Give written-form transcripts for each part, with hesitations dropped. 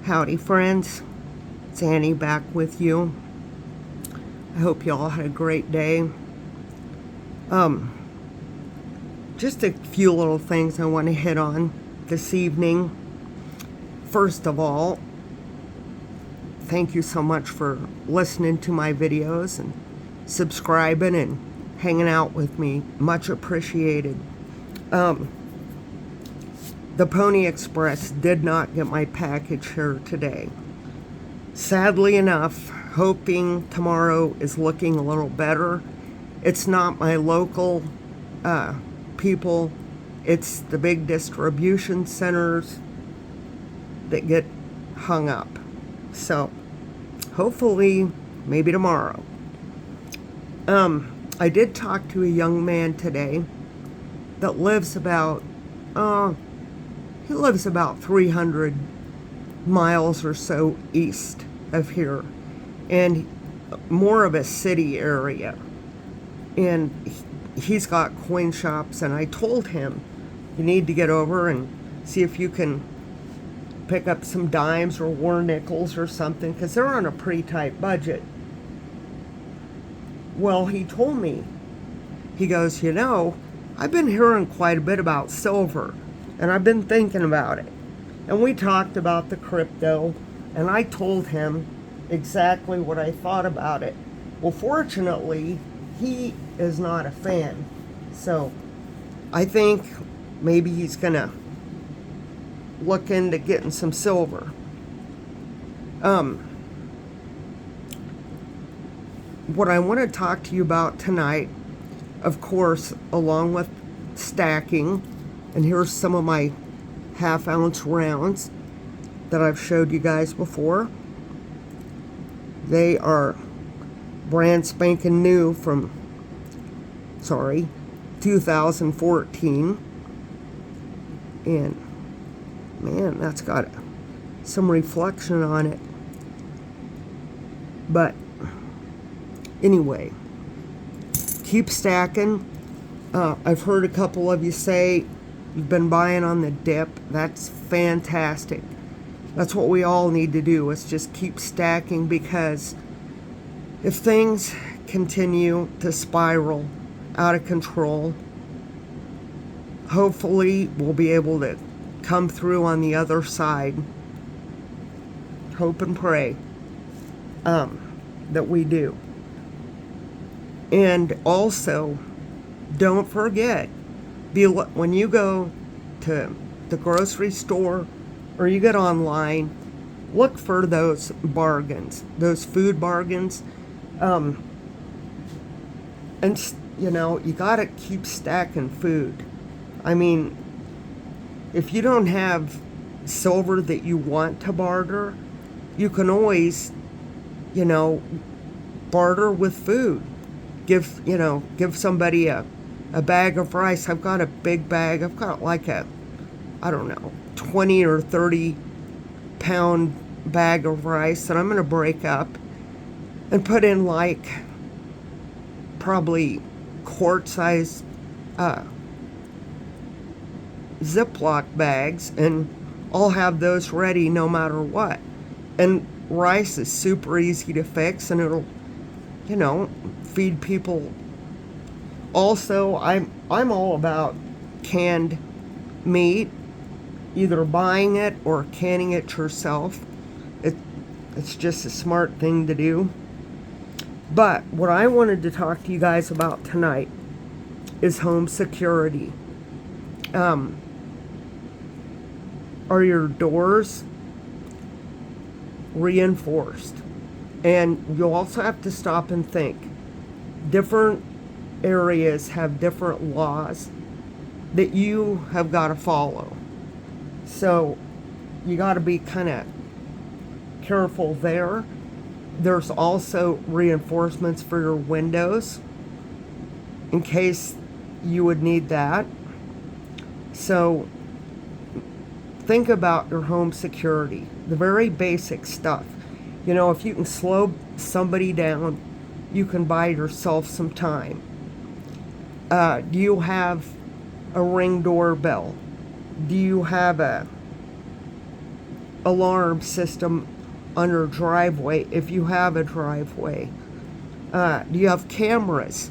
Howdy, friends. It's Annie back with you. I hope you all had a great day. Just a few little things I want to hit on this evening. First of all, thank you so much for listening to my videos and subscribing and hanging out with me. Much appreciated. The Pony Express did not get my package here today. Sadly enough, hoping tomorrow is looking a little better. It's not my local people. It's the big distribution centers that get hung up. So, hopefully, maybe tomorrow. I did talk to a young man today that lives about, he lives about 300 miles or so east of here, and more of a city area. And he's got coin shops, and I told him, you need to get over and see if you can pick up some dimes or war nickels or something, because they're on a pretty tight budget. Well, he told me, he goes, I've been hearing quite a bit about silver, and I've been thinking about it. And we talked about the crypto, and I told him exactly what I thought about it. Well, fortunately, he is not a fan. So I think maybe he's going to look into getting some silver. What I want to talk to you about tonight, of course, along with stacking, and here's some of my half-ounce rounds that I've showed you guys before. They are brand spanking new from, 2014. And man, that's got some reflection on it. But anyway, keep stacking. I've heard a couple of you say you've been buying on the dip. That's fantastic. That's what we all need to do, is just keep stacking, because if things continue to spiral out of control, hopefully we'll be able to come through on the other side. Hope and pray that we do. And also, don't forget, when you go to the grocery store or you get online, look for those bargains, those food bargains. And you gotta keep stacking food. I mean, if you don't have silver that you want to barter, you can always, barter with food. Give somebody a bag of rice. I've got a big bag. I've got like 20 or 30 pound bag of rice that I'm going to break up and put in probably quart size Ziploc bags, and I'll have those ready no matter what. And rice is super easy to fix, and it'll feed people. Also, I'm all about canned meat, either buying it or canning it yourself. It's just a smart thing to do. But what I wanted to talk to you guys about tonight is home security. Are your doors reinforced? And you'll also have to stop and think. Different areas have different laws that you have got to follow. So you got to be kind of careful there. There's also reinforcements for your windows in case you would need that. So think about your home security, the very basic stuff. If you can slow somebody down, you can buy yourself some time. Do you have a Ring doorbell? Do you have a alarm system on your driveway if you have a driveway? Do you have cameras?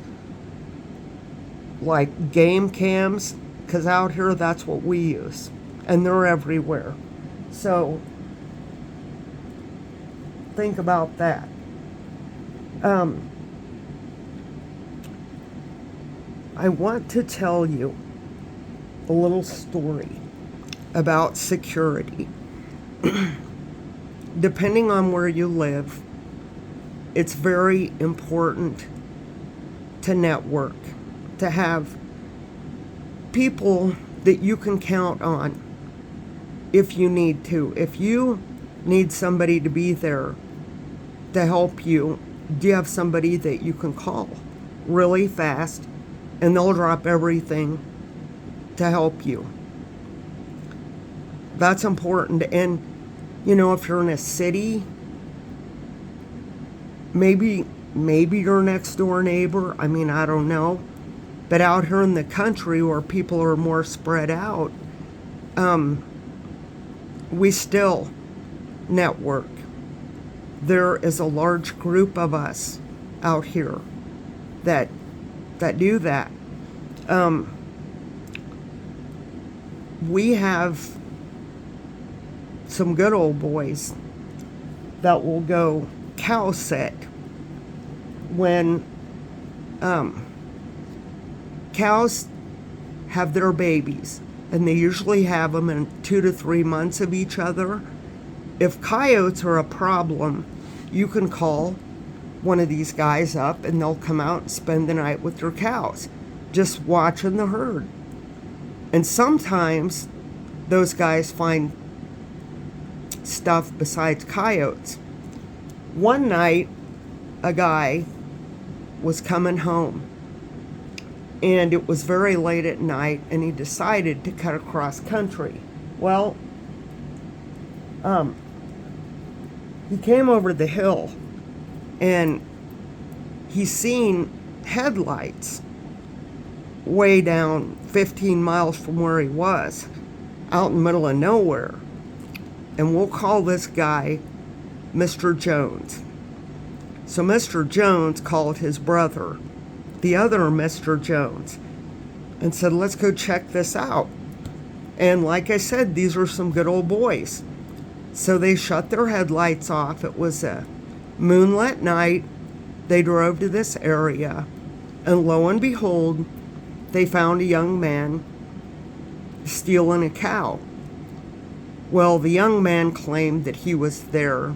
Like game cams? Because out here, that's what we use. And they're everywhere. So, think about that. I want to tell you a little story about security. Depending on where you live, it's very important to network, to have people that you can count on if you need to. If you need somebody to be there to help you, do you have somebody that you can call really fast and they'll drop everything to help you? That's important. And, if you're in a city, maybe your next door neighbor, I don't know. But out here in the country where people are more spread out, we still network. There is a large group of us out here that do that. We have some good old boys that will go cow sit when cows have their babies, and they usually have them in 2 to 3 months of each other. If coyotes are a problem, you can call one of these guys up and they'll come out and spend the night with their cows, just watching the herd. And sometimes those guys find stuff besides coyotes. One night, a guy was coming home, and it was very late at night, and he decided to cut across country. Well, he came over the hill, and he seen headlights way down 15 miles from where he was, out in the middle of nowhere. And we'll call this guy Mr. Jones. So Mr. Jones called his brother, the other Mr. Jones, and said, let's go check this out. And like I said, these are some good old boys. So they shut their headlights off. It was a moonlit night. They drove to this area, and lo and behold, they found a young man stealing a cow. Well, the young man claimed that he was there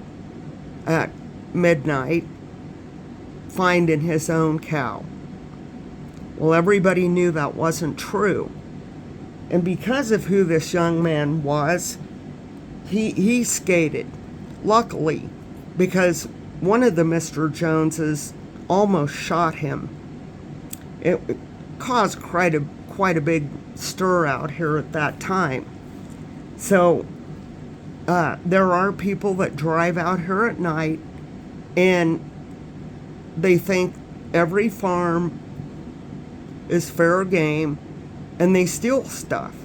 at midnight finding his own cow. Well, everybody knew that wasn't true. And because of who this young man was, he skated. Luckily, because one of the Mr. Joneses almost shot him. It caused quite a big stir out here at that time. So there are people that drive out here at night and they think every farm is fair game and they steal stuff.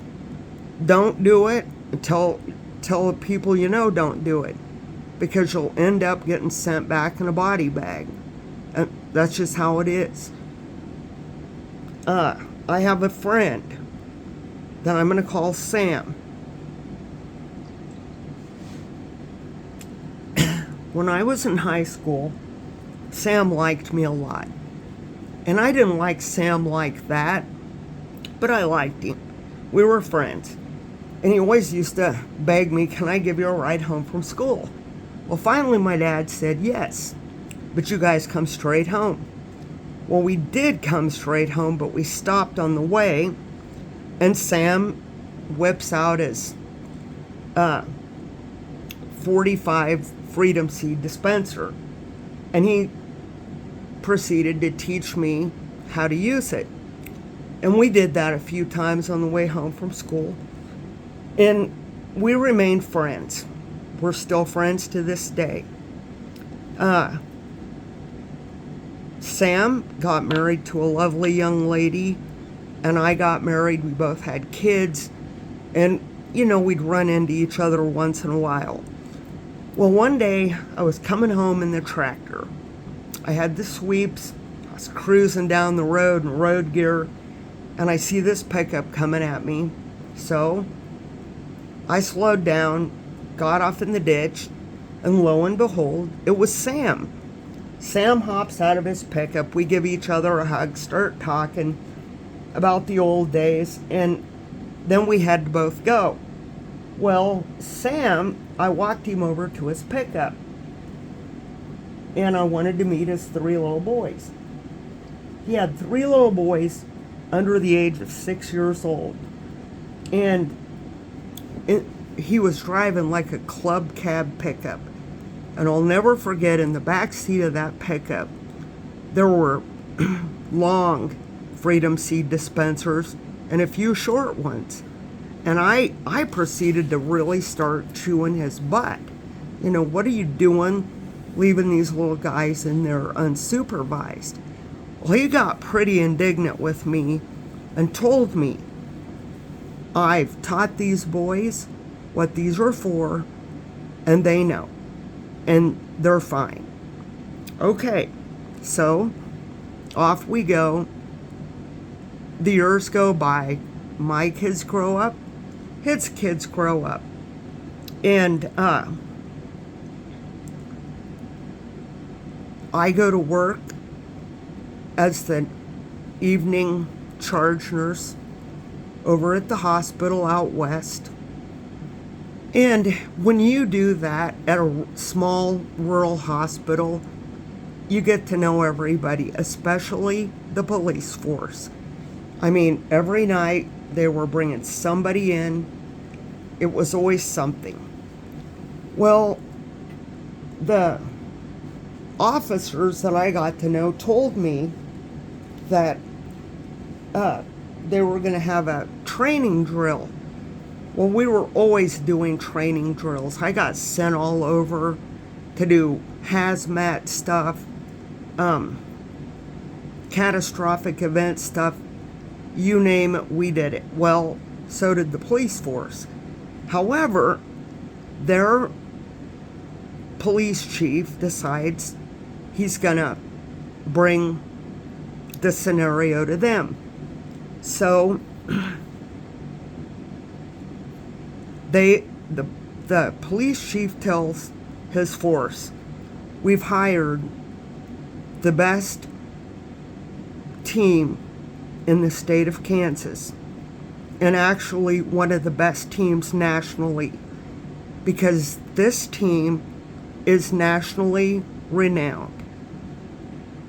Don't do it. Tell the people don't do it, because you'll end up getting sent back in a body bag. And that's just how it is. I have a friend that I'm going to call Sam. When I was in high school, Sam liked me a lot. And I didn't like Sam like that, but I liked him. We were friends. And he always used to beg me, can I give you a ride home from school? Well, finally my dad said yes, but you guys come straight home. Well, we did come straight home, but we stopped on the way, and Sam whips out his 45 Freedom Seed dispenser, and he proceeded to teach me how to use it. And we did that a few times on the way home from school, and we remained friends. We're still friends to this day. Sam got married to a lovely young lady, and I got married. We both had kids, and we'd run into each other once in a while. Well, one day I was coming home in the tractor. I had the sweeps. I was cruising down the road in road gear, and I see this pickup coming at me. So I slowed down, got off in the ditch, and lo and behold, it was Sam. Sam hops out of his pickup. We give each other a hug, start talking about the old days, and then we had to both go. Well, Sam, I walked him over to his pickup, and I wanted to meet his 3 little boys. He had 3 little boys under the age of 6 years old, and he was driving like a club cab pickup. And I'll never forget, in the back seat of that pickup, there were long Freedom Seed dispensers and a few short ones. And I proceeded to really start chewing his butt. What are you doing leaving these little guys in there unsupervised? Well, he got pretty indignant with me and told me, I've taught these boys what these are for, and they know. And they're fine. Okay, so off we go. The years go by. My kids grow up. His kids grow up. And I go to work as the evening charge nurse over at the hospital out west. And when you do that at a small rural hospital, you get to know everybody, especially the police force. I mean, every night they were bringing somebody in. It was always something. Well, the officers that I got to know told me that they were going to have a training drill. Well, we were always doing training drills. I got sent all over to do hazmat stuff, catastrophic event stuff, you name it, we did it. Well, so did the police force. However, their police chief decides he's gonna bring the scenario to them. So the police chief tells his force, we've hired the best team in the state of Kansas, and actually one of the best teams nationally, because this team is nationally renowned.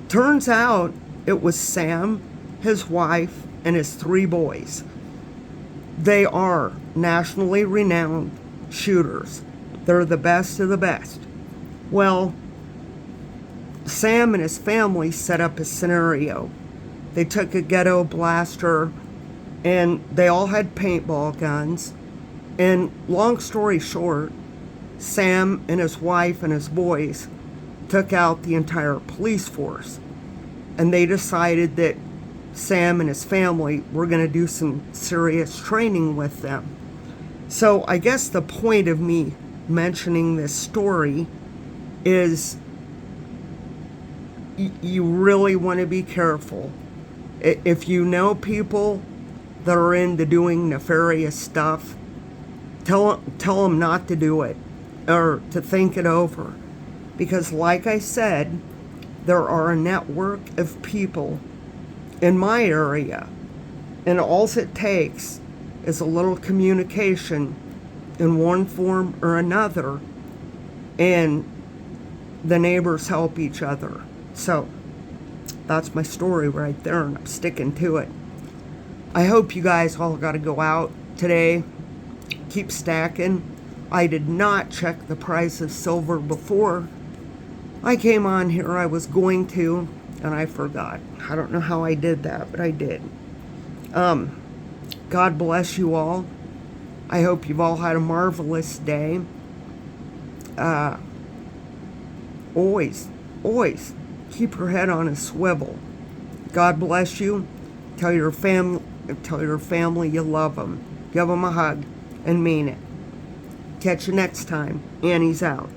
Turns out it was Sam, his wife, and his 3 boys. They are nationally renowned shooters. They're the best of the best. Well, Sam and his family set up a scenario. They took a ghetto blaster, and they all had paintball guns. And long story short, Sam and his wife and his boys took out the entire police force. And they decided that Sam and his family were going to do some serious training with them. So I guess the point of me mentioning this story is you really want to be careful. If you know people that are into doing nefarious stuff, tell them not to do it, or to think it over. Because like I said, there are a network of people in my area, and all it takes is a little communication in one form or another, and the neighbors help each other. So that's my story right there, and I'm sticking to it. I hope you guys all got to go out today. Keep stacking. I did not check the price of silver before I came on here. I was going to, and I forgot. I don't know how I did that, but I did. God bless you all. I hope you've all had a marvelous day. Always keep your head on a swivel. God bless you. Tell your family you love them. Give them a hug. and mean it. Catch you next time. Annie's out.